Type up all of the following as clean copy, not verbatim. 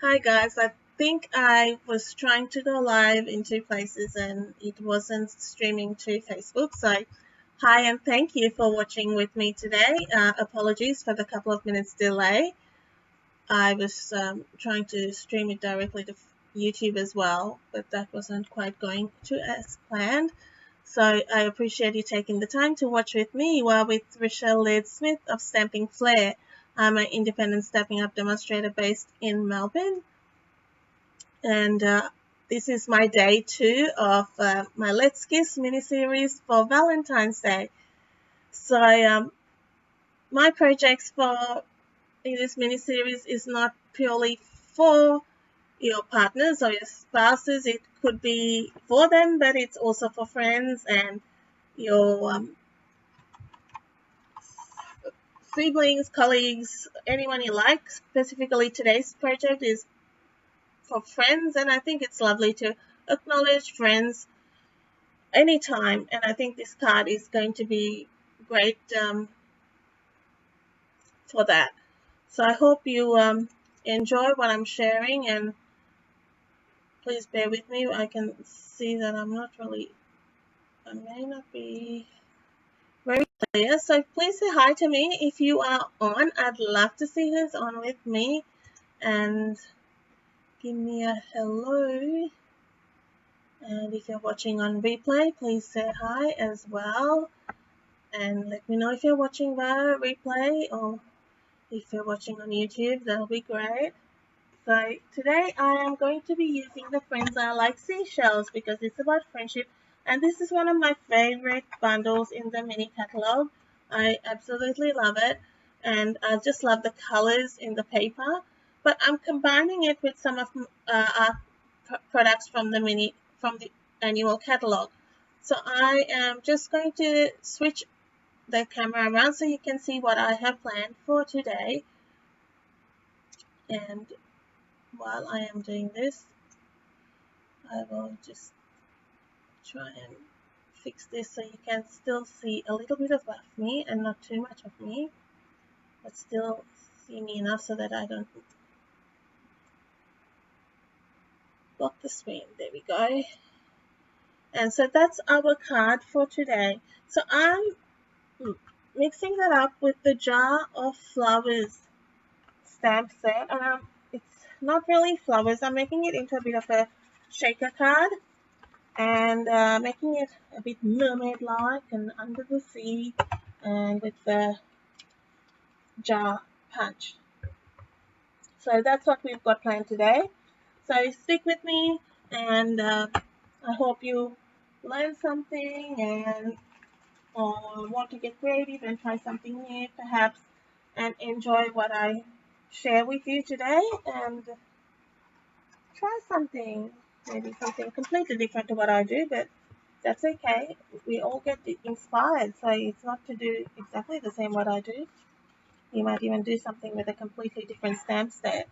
Hi guys, I think I was trying to go live in two places and it wasn't streaming to Facebook. So, hi and thank you for watching with me today. Apologies for the couple of minutes delay. I was trying to stream it directly to YouTube as well, but that wasn't quite going to as planned. So, I appreciate you taking the time to watch with me. You are with Rochelle Smith of Stamping Flair. I'm an independent Stamping Up demonstrator based in Melbourne. And this is my day 2 of my Let's Kiss mini-series for Valentine's Day. So my projects for in this mini-series is not purely for your partners or your spouses. It could be for them, but it's also for friends and your siblings, colleagues, anyone you like. Specifically, today's project is for friends, and I think it's lovely to acknowledge friends anytime, and I think this card is going to be great for that. So I hope you enjoy what I'm sharing, and please bear with me. I can see that I may not be very clear, so please say hi to me if you are on. I'd love to see who's on with me, and give me a hello. And if you're watching on replay, please say hi as well. And let me know if you're watching via replay or if you're watching on YouTube. That'll be great. So today I am going to be using the Friends Are Like Seashells because it's about friendship, and this is one of my favorite bundles in the mini catalog. I absolutely love it, and I just love the colors in the paper, but I'm combining it with some of our products from the annual catalog. So I am just going to switch the camera around so you can see what I have planned for today. And while I am doing this, I will just try and fix this so you can still see a little bit of me and not too much of me, but still see me enough so that I don't block the screen. There we go. And so that's our card for today. So I'm mixing that up with the Jar of Flowers stamp set, and it's not really flowers. I'm making it into a bit of a shaker card and making it a bit mermaid-like and under the sea, and with the jar punch. So that's what we've got planned today. So stick with me, and I hope you learn something and want to get creative and try something new perhaps, and enjoy what I share with you today, and try something, maybe something completely different to what I do, but that's okay. We all get inspired, so it's not to do exactly the same what I do. You might even do something with a completely different stamp set.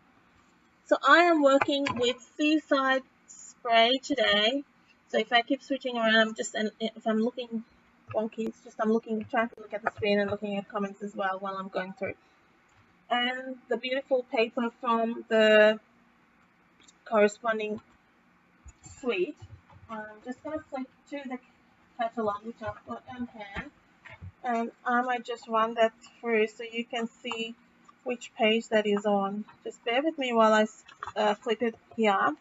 So I am working with Seaside spray today. So if I keep switching around, if I'm looking wonky, it's just trying to look at the screen and looking at comments as well while I'm going through. And the beautiful paper from the corresponding suite. I'm just going to flip to the catalog which I've got on hand, and I might just run that through so you can see which page that is on. Just bear with me while I flip it here,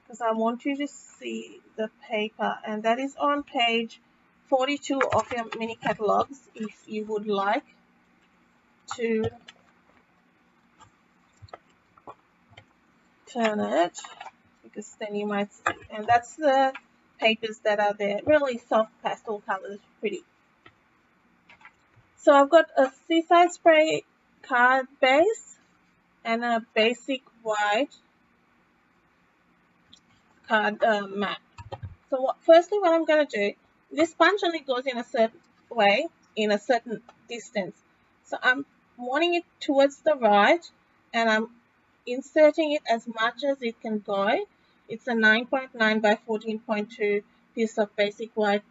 because I want you to see the paper, and that is on page 42 of your mini catalogs if you would like to turn it, because then you might see, and that's the papers that are there, really soft pastel colors, pretty. So I've got a Seaside spray card base and a basic white card mat. So firstly what I'm going to do, this sponge only goes in a certain way, in a certain distance. So I'm wanting it towards the right, and I'm inserting it as much as it can go. It's a 9.9 by 14.2 piece of basic white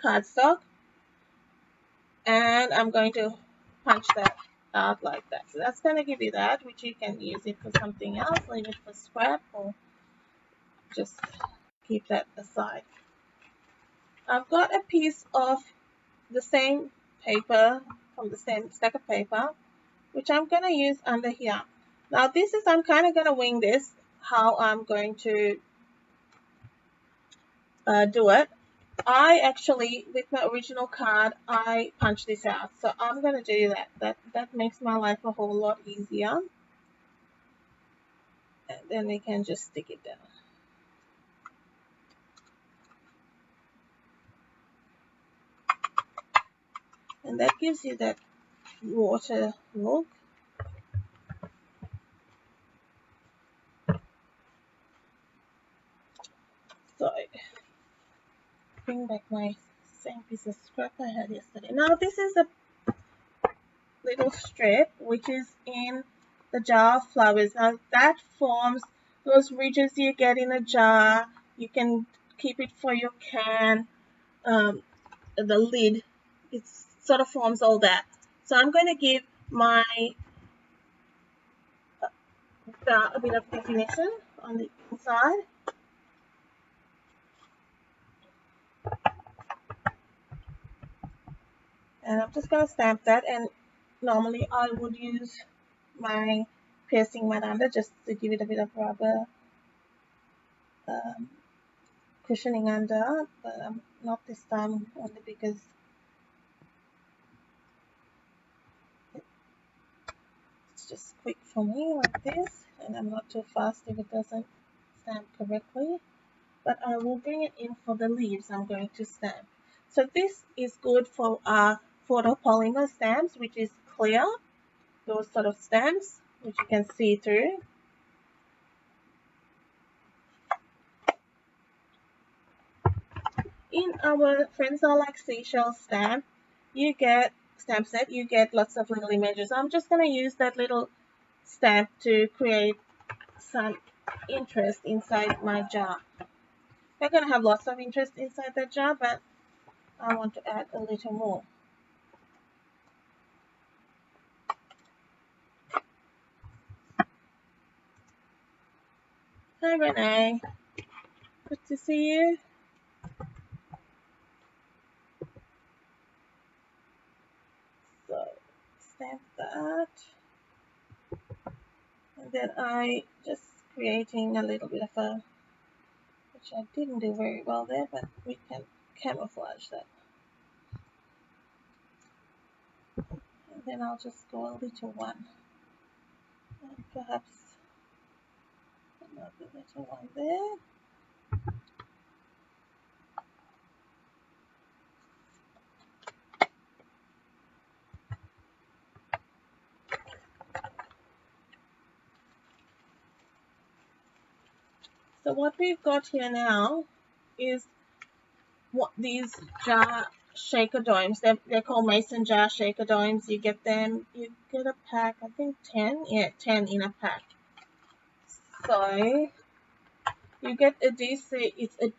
cardstock, and I'm going to punch that out like that. So that's going to give you that, which you can use it for something else, leave it for scrap, or just keep that aside. I've got a piece of the same paper, from the same stack of paper, which I'm going to use under here. Now this is, I'm kind of going to wing this, how I'm going to do it. I actually, with my original card, I punch this out. So I'm going to do that. That makes my life a whole lot easier. And then we can just stick it down. And that gives you that water look. So, bring back my same piece of scrap I had yesterday. Now this is a little strip which is in the jar of flowers. Now that forms those ridges you get in a jar. You can keep it for your can. The lid, it sort of forms all that. So I'm going to give my a bit of definition on the inside. And I'm just going to stamp that, and normally I would use my piercing mat under just to give it a bit of rubber cushioning under, but not this time, only because it's just quick for me like this, and I'm not too fast if it doesn't stamp correctly. But I will bring it in for the leaves I'm going to stamp. So this is good for our photopolymer stamps, which is clear, those sort of stamps which you can see through. In our Friends Are Like Seashells stamp, you get stamp set, you get lots of little images. I'm just going to use that little stamp to create some interest inside my jar. I'm going to have lots of interest inside the jar, but I want to add a little more. Hi Renee, good to see you. So stamp that, and then I just creating a little bit of a, which I didn't do very well there, but we can camouflage that. And then I'll just go a little one, and perhaps another little one there. So what we've got here now is what these jar shaker domes. They're called mason jar shaker domes. You get them, you get a pack, I think 10, yeah, 10 in a pack. So you get a DC,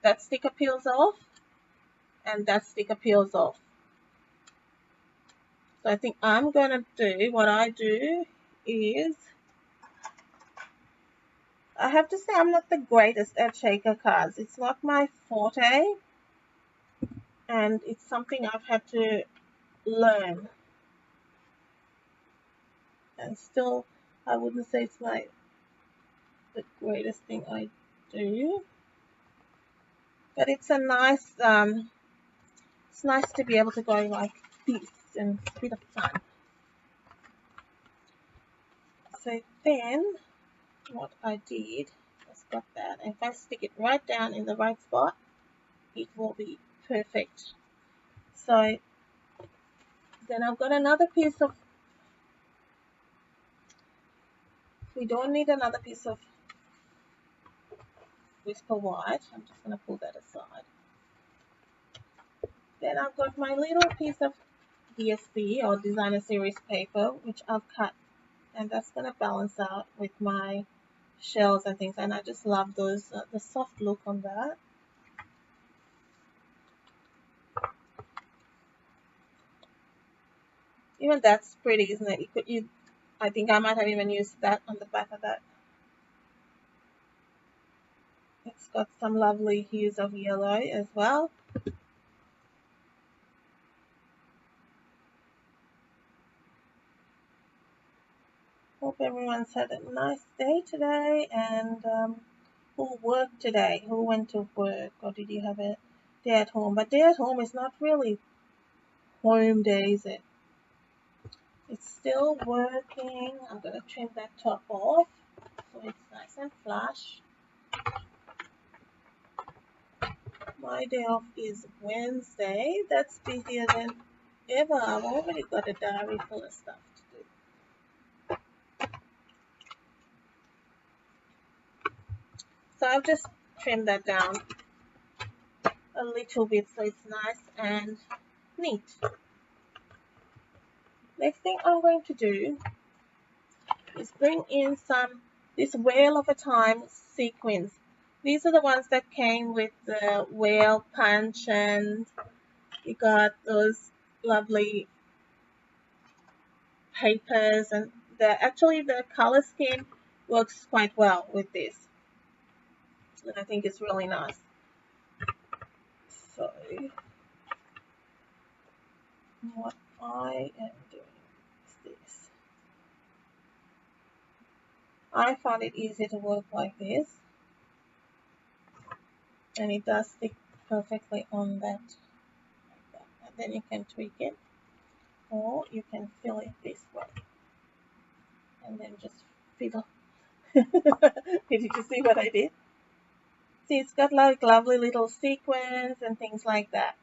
that sticker peels off, and that sticker peels off. So I think I'm gonna do, what I do is, I have to say I'm not the greatest at shaker cards. It's not my forte, and it's something I've had to learn. And still, I wouldn't say it's the greatest thing I do. But it's a nice, it's nice to be able to go like this, and it's a bit of fun. So then, what I did was got that, and if I stick it right down in the right spot, it will be perfect. So then I've got another piece of, we don't need another piece of Whisper White. I'm just going to pull that aside. Then I've got my little piece of DSP or designer series paper, which I've cut, and that's going to balance out with my shells and things, and I just love those, the soft look on that. Even that's pretty, isn't it? I think I might have even used that on the back of that. It's got some lovely hues of yellow as well. Hope everyone's had a nice day today, and who worked today? Who went to work, or did you have a day at home? But day at home is not really home day, is it? It's still working. I'm going to trim that top off so it's nice and flush. My day off is Wednesday. That's busier than ever. I've already got a diary full of stuff to do. So I've just trimmed that down a little bit so it's nice and neat. Next thing I'm going to do is bring in this Whale of a Time sequins. These are the ones that came with the whale punch, and you got those lovely papers, and actually the color scheme works quite well with this, and I think it's really nice. So what I am doing is this. I find it easy to work like this, and it does stick perfectly on that, like that. And then you can tweak it, or you can fill it this way, and then just fiddle. Did you see what I did? See, it's got like lovely little sequins and things like that.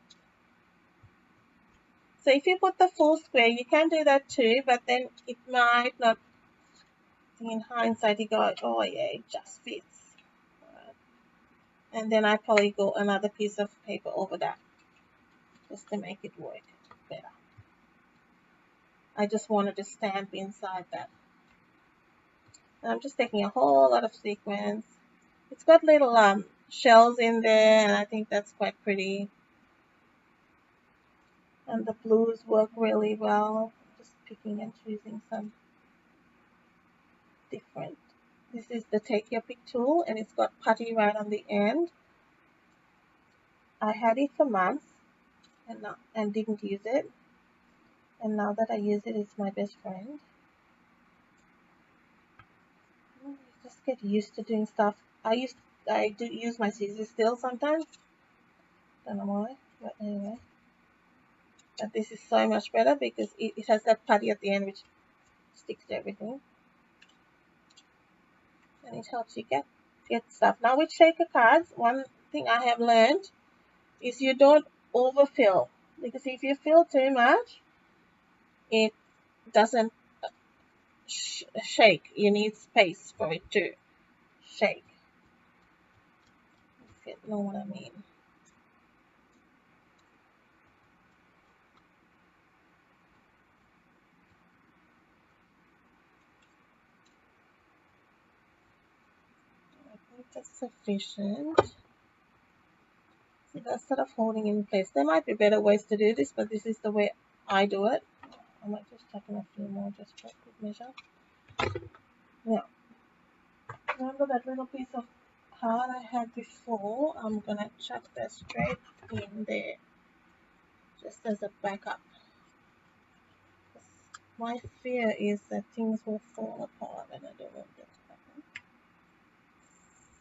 So if you put the full square, you can do that too, but then it might not, in hindsight, you go, oh yeah, it just fits. And then I probably go another piece of paper over that, just to make it work better. I just wanted to stamp inside that. And I'm just taking a whole lot of sequins. It's got little shells in there, and I think that's quite pretty. And the blues work really well. Just picking and choosing some different. This is the Take Your Pick tool, and it's got putty right on the end. I had it for months and didn't use it, and now that I use it, it's my best friend. You just get used to doing stuff. I do use my scissors still sometimes. Don't know why, but anyway. But this is so much better because it has that putty at the end which sticks to everything, and it helps you get stuff. Now with shaker cards, one thing I have learned is you don't overfill, because if you fill too much, it doesn't shake. You need space for it to shake, if you know what I mean. I think that's sufficient. See, that's sort of holding in place. There might be better ways to do this, but this is the way I do it. I might just chuck in a few more just for good measure. Now, remember that little piece of card I had before? I'm gonna chuck that straight in there, just as a backup. My fear is that things will fall apart, and I don't want that to happen.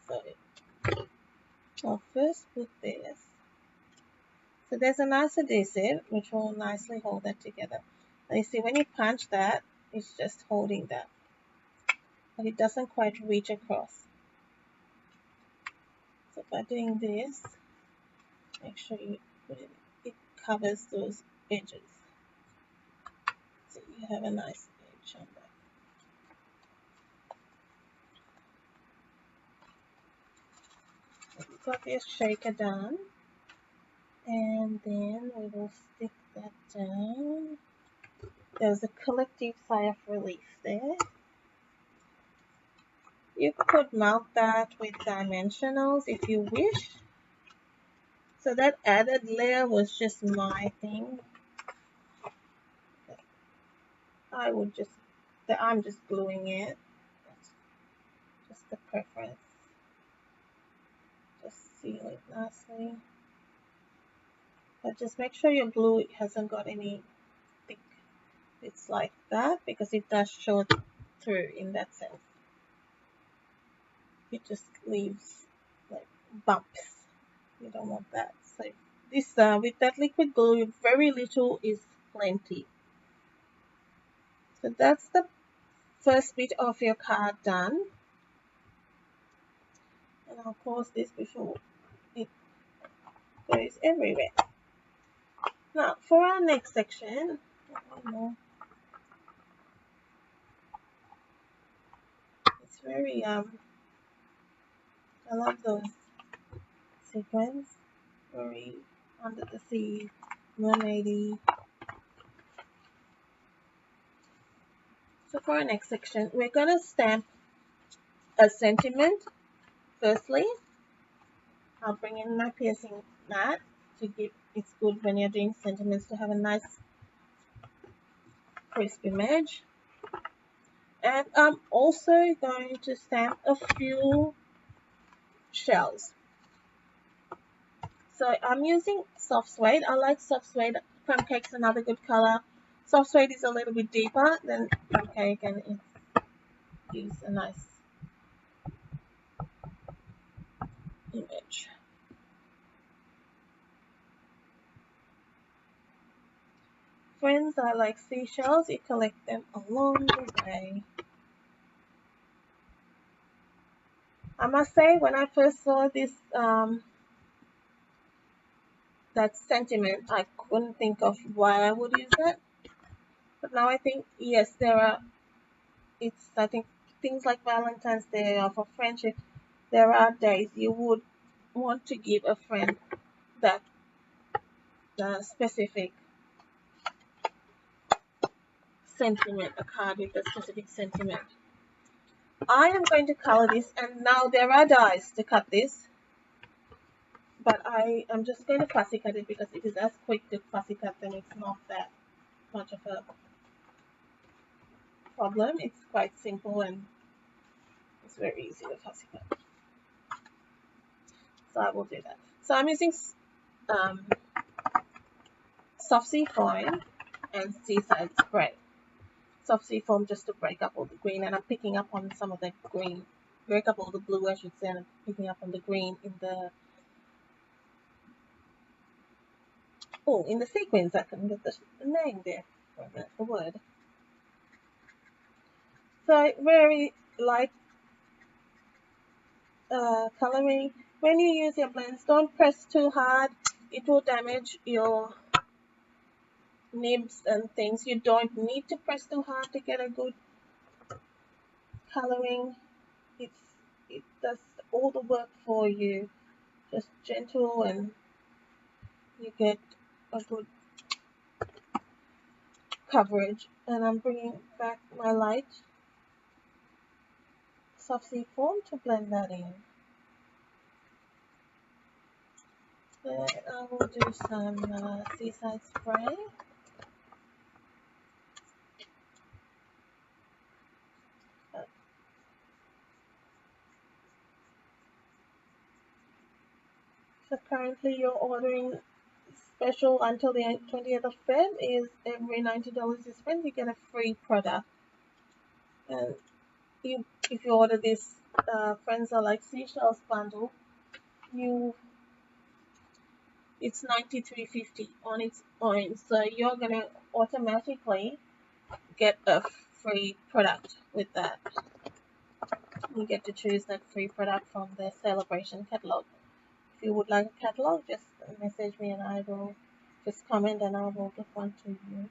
So I'll first put this. So there's a nice adhesive which will nicely hold that together. And you see, when you punch that, it's just holding that, but it doesn't quite reach across. So by doing this, make sure you put it covers those edges, so you have a nice edge on that. So we've got this shaker done, and then we will stick that down. There's a collective sigh of relief there. You could mount that with dimensionals if you wish. So that added layer was just my thing. I'm just gluing it. That's just a preference. Just seal it nicely. But just make sure your glue hasn't got any thick bits like that, because it does show through in that sense. It just leaves like bumps. You don't want that. So this with that liquid glue, very little is plenty. So that's the first bit of your card done. And I'll pause this before it goes everywhere. Now for our next section, it's very I love those sequins, very under the sea, 180. So for our next section, we're gonna stamp a sentiment. Firstly, I'll bring in my piercing mat to give. It's good when you're doing sentiments to have a nice crisp image. And I'm also going to stamp a few shells. So I'm using soft suede. I like soft suede. Crumb cake's another good color. Soft suede is a little bit deeper than crumb cake, and it gives a nice image. Friends, I like seashells. You collect them along the way. I must say, when I first saw this that sentiment, I couldn't think of why I would use that. But now I think, yes, I think things like Valentine's Day or for friendship, there are days you would want to give a friend that specific sentiment, a card with a specific sentiment. I am going to color this, and now there are dies to cut this, but I am just going to fussy cut it because it is as quick to fussy cut, and it's not that much of a problem. It's quite simple and it's very easy to fussy cut. So I will do that. So I'm using soft sea foam and Seaside spray. Soft sea foam just to break up all the green, and I'm picking up on some of the green, break up all the blue I should say, and I'm picking up on the green in the sequins. I couldn't get the name there for a minute, the word. So very light coloring. When you use your blends, don't press too hard. It will damage your nibs and things. You don't need to press too hard to get a good coloring. It does all the work for you. Just gentle, and you get a good coverage. And I'm bringing back my light soft sea foam to blend that in. Then I will do some Seaside spray. So currently you're ordering special until the 20th of Feb is every $90 you spend, you get a free product. And if you order this Friends Are Like Seashells bundle, it's $93.50 on its own. So you're gonna automatically get a free product with that. You get to choose that free product from the celebration catalog. If you would like a catalog, just message me and I will just comment and I will get one to you.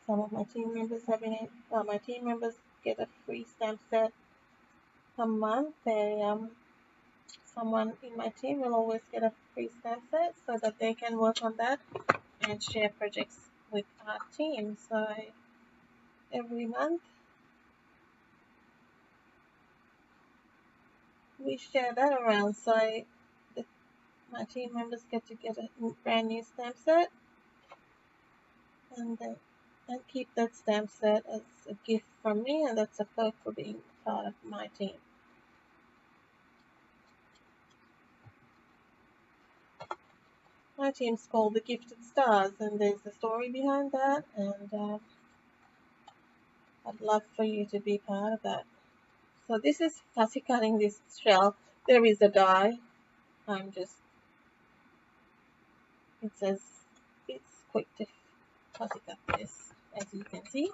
Some of my team members my team members get a free stamp set a month. Someone in my team will always get a free stamp set so that they can work on that and share projects with our team. So every month we share that around, so my team members get to get a brand new stamp set, and keep that stamp set as a gift from me, and that's a perk for being part of my team. My team's called the Gifted Stars, and there's a story behind that, and I'd love for you to be part of that. So this is fussy cutting this shell. There is a die. It says it's quick to fussy cut this, as you can see.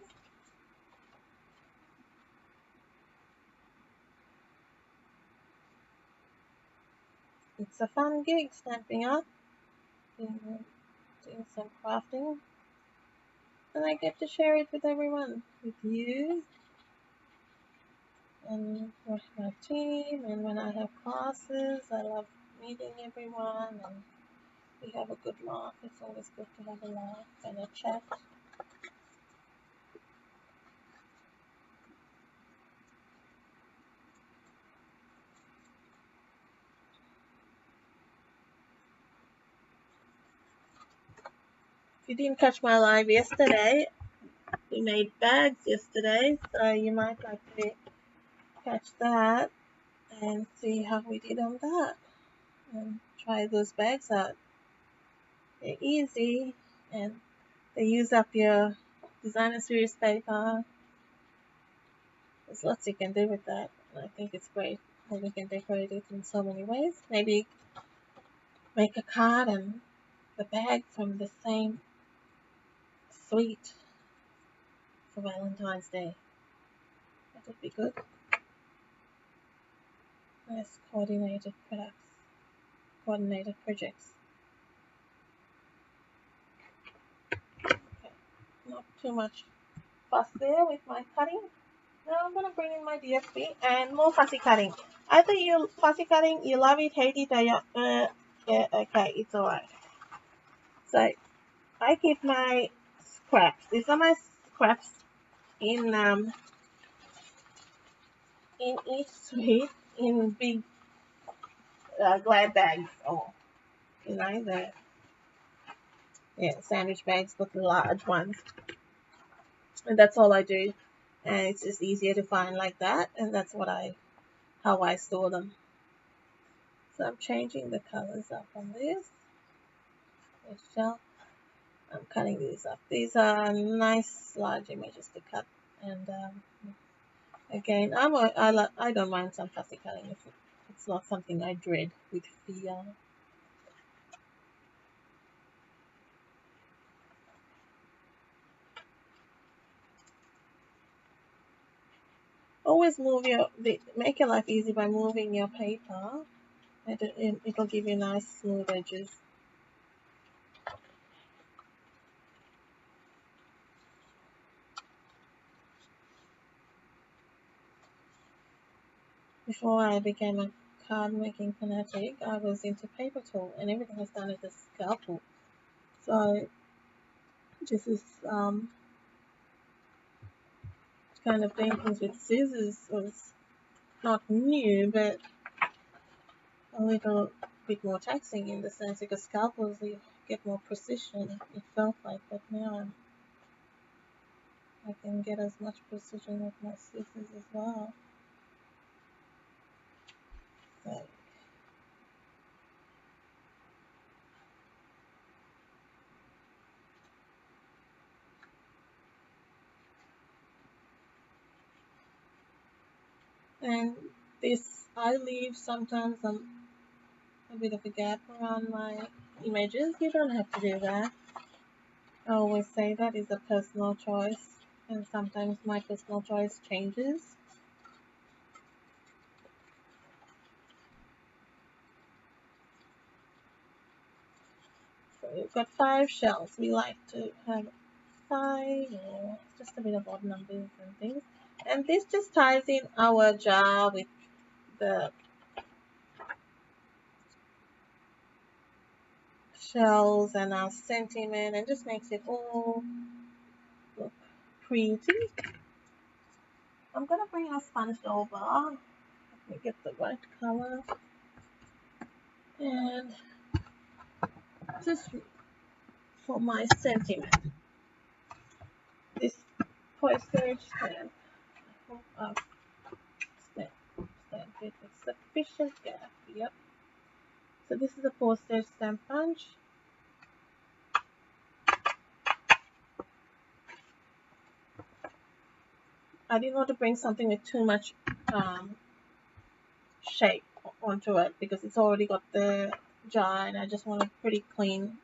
It's a fun gig, stamping up, doing some crafting, and I get to share it with everyone, with you, and with my team, and when I have classes, I love meeting everyone, and we have a good laugh. It's always good to have a laugh and a chat. If you didn't catch my live yesterday, we made bags yesterday, so you might like to catch that and see how we did on that, and try those bags out. They're easy, and they use up your designer series paper. There's lots you can do with that, and I think it's great that you can decorate it in so many ways. Maybe make a card and the bag from the same suite for Valentine's Day. That would be good. Nice coordinated projects. Okay, not too much fuss there with my cutting. Now I'm gonna bring in my DFB and more fussy cutting. Either you fussy cutting, you love it, hate it, or you yeah, okay, it's alright. So I keep my scraps. These are my scraps in each suite in big glad bags, or the sandwich bags, but the large ones. And that's all I do. And it's just easier to find like that, and that's how I store them. So I'm changing the colors up on this. Rochelle. I'm cutting these up. These are nice large images to cut, and again, I don't mind some fussy cutting if it's not something I dread with fear. Always make your life easy by moving your paper. It'll give you nice smooth edges. Before I became a card making fanatic, I was into paper tool, and everything was done with a scalpel. So this is kind of doing things with scissors was not new, but a little bit more taxing in the sense, because scalpels you get more precision, it felt like, but now I can get as much precision with my scissors as well. So, and I leave sometimes a bit of a gap around my images. You don't have to do that. I always say that is a personal choice, and sometimes my personal choice changes. So we've got 5 shells. We like to have 5, or just a bit of odd numbers and things. And this just ties in our jar with the shells and our sentiment, and just makes it all look pretty. I'm gonna bring our sponge over Let me get the right color. And just for my sentiment, this postage stamp, I hope I've stamped it with sufficient gap. Yep. So this is a postage stamp punch. I didn't want to bring something with too much shape onto it because it's already got the jar, and I just want a pretty clean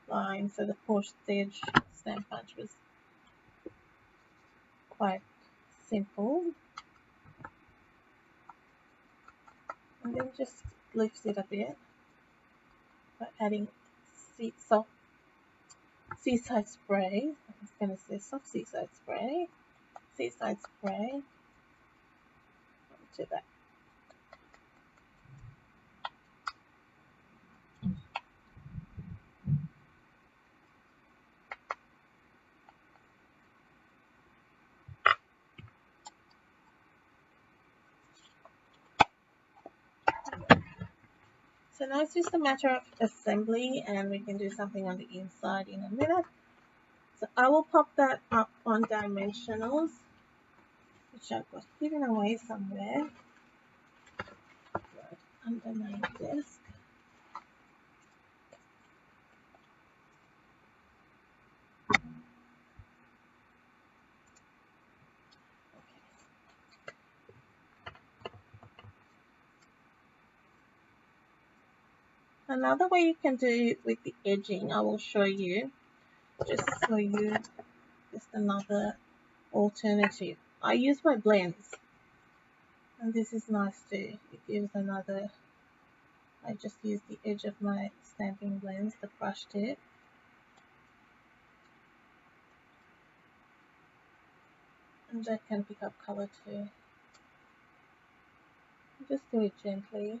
line. So the postage stamp punch was quite simple, and then just lifts it a bit by adding soft Seaside spray. I was going to say soft Seaside spray. Seaside spray onto that. So now it's just a matter of assembly, and we can do something on the inside in a minute. So I will pop that up on dimensionals, which I've got hidden away somewhere right under my desk. Another way you can do it with the edging, I will show you, just so you, just another alternative. I use my blends, and this is nice too. It gives another, I just use the edge of my stamping blends, the brush tip. And I can pick up color too. Just do it gently.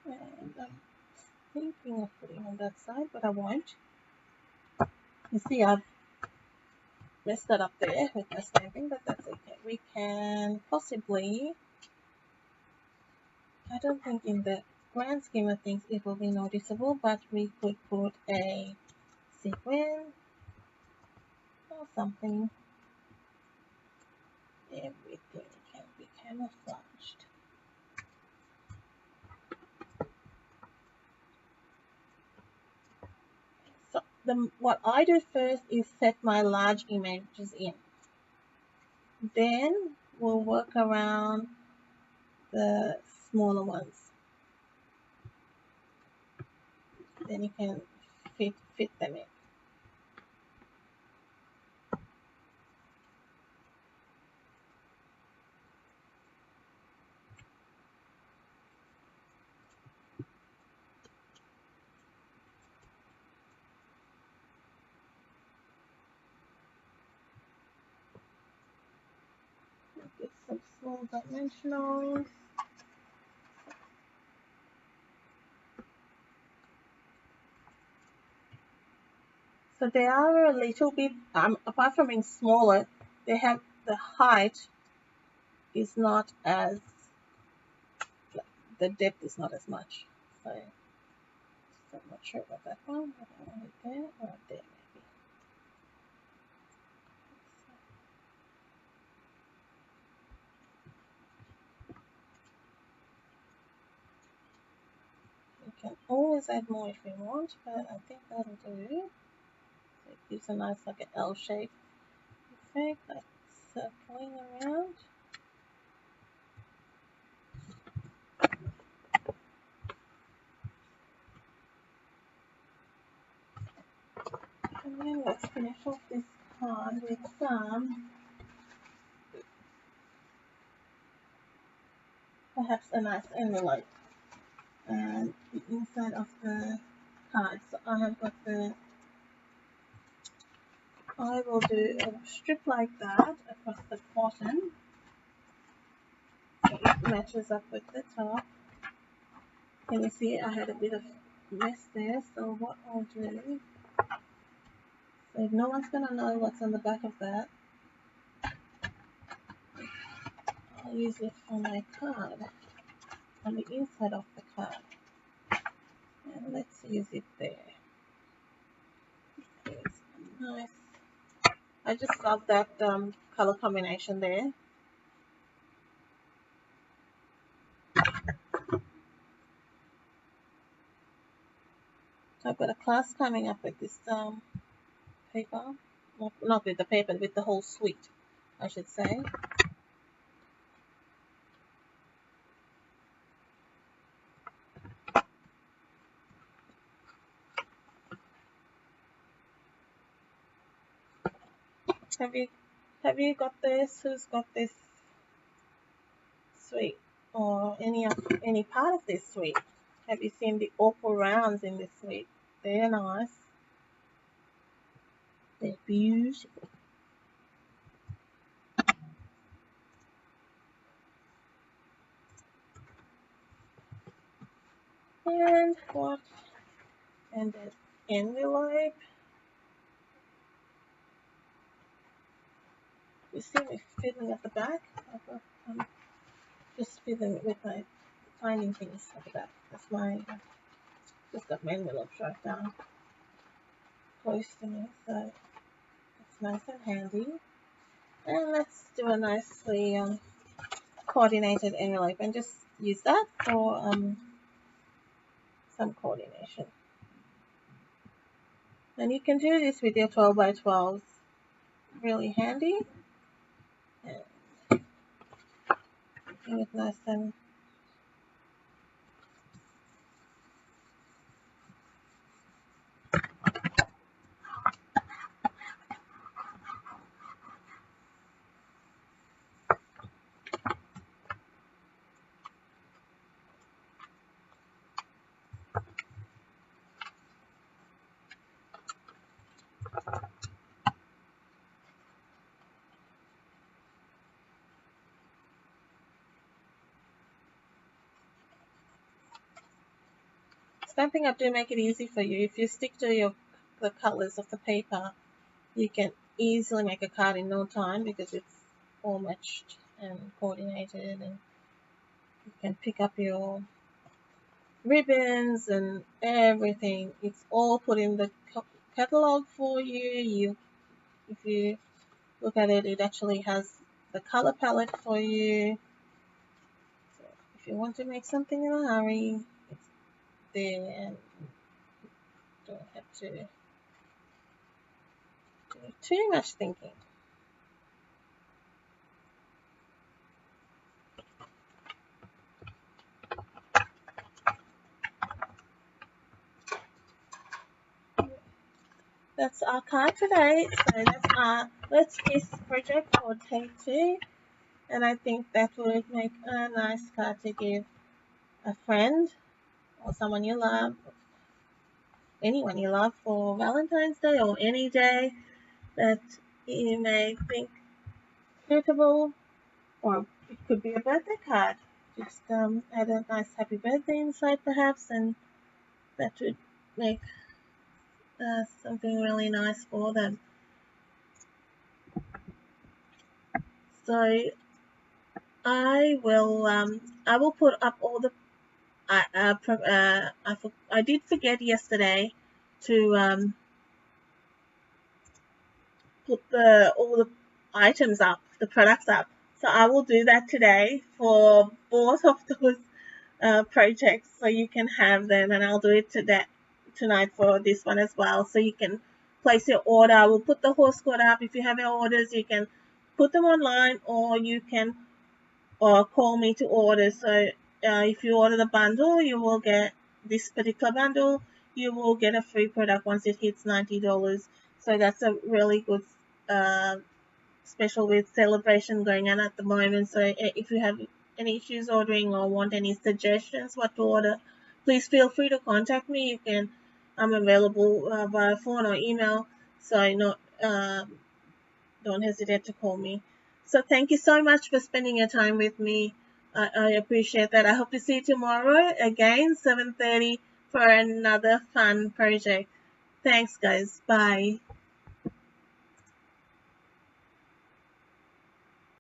And I'm thinking of putting on that side, but I won't. You see, I've messed that up there with my stamping, but that's okay. We can possibly, I don't think in the grand scheme of things it will be noticeable, but we could put a sequin or something. Everything can be camouflaged. So what I do first is set my large images in. Then we'll work around the smaller ones. Then you can fit them in. Get some small dimensionals. So they are a little bit, apart from being smaller, they have the height is not as, the depth is not as much. So I'm not sure about that one. I don't want it there or there maybe. You can always add more if you want, but I think that'll do. So it gives a nice like an L shape effect, like circling around. And then let's finish off this card with some, perhaps a nice envelope. And the inside of the card. So I have got I will do a strip like that across the bottom. it matches up with the top. Can you see I had a bit of mess there, so what I'll do, so no one's going to know what's on the back of that, I'll use it for my card, on the inside of the card. And let's use it there. It's nice. I just love that color combination there. So I've got a class coming up with this paper, well, not with the paper, with the whole suite, I should say. Have you got this? Who's got this suite, or any part of this suite? Have you seen the opal rounds in this suite? They're nice. They're beautiful. And what? And an envelope. You see me fiddling at the back? I'm just fiddling with my finding things at the back. That's my, just got my envelopes right down close to me, so it's nice and handy. And let's do a nicely coordinated envelope and just use that for some coordination. And you can do this with your 12 by 12s, really handy. And making it nice and Stampin' Up do make it easy for you. If you stick to the colors of the paper, you can easily make a card in no time because it's all matched and coordinated, and you can pick up your ribbons and everything. It's all put in the catalog for you. If you look at it, it actually has the color palette for you. So if you want to make something in a hurry, it's there, and you don't have to do too much thinking. That's our card today. So that's our Let's Kiss project for take 2. And I think that would make a nice card to give a friend or someone you love, anyone you love, for Valentine's Day or any day that you may think suitable. Or it could be a birthday card. Just add a nice happy birthday inside perhaps, and that would make something really nice for them. So I will put up all the I did forget yesterday to put all the items up, the products up. So I will do that today for both of those projects, so you can have them, and I'll do it tonight for this one as well, so you can place your order. I will put the horse code up. If you have your orders, you can put them online, or you can call me to order. So if you order the bundle, you will get this particular bundle. You will get a free product once it hits $90. So that's a really good special with celebration going on at the moment. So if you have any issues ordering or want any suggestions what to order, please feel free to contact me. I'm available via phone or email. So don't hesitate to call me. So thank you so much for spending your time with me I appreciate that. I hope to see you tomorrow again, 7:30 for another fun project. Thanks, guys. Bye.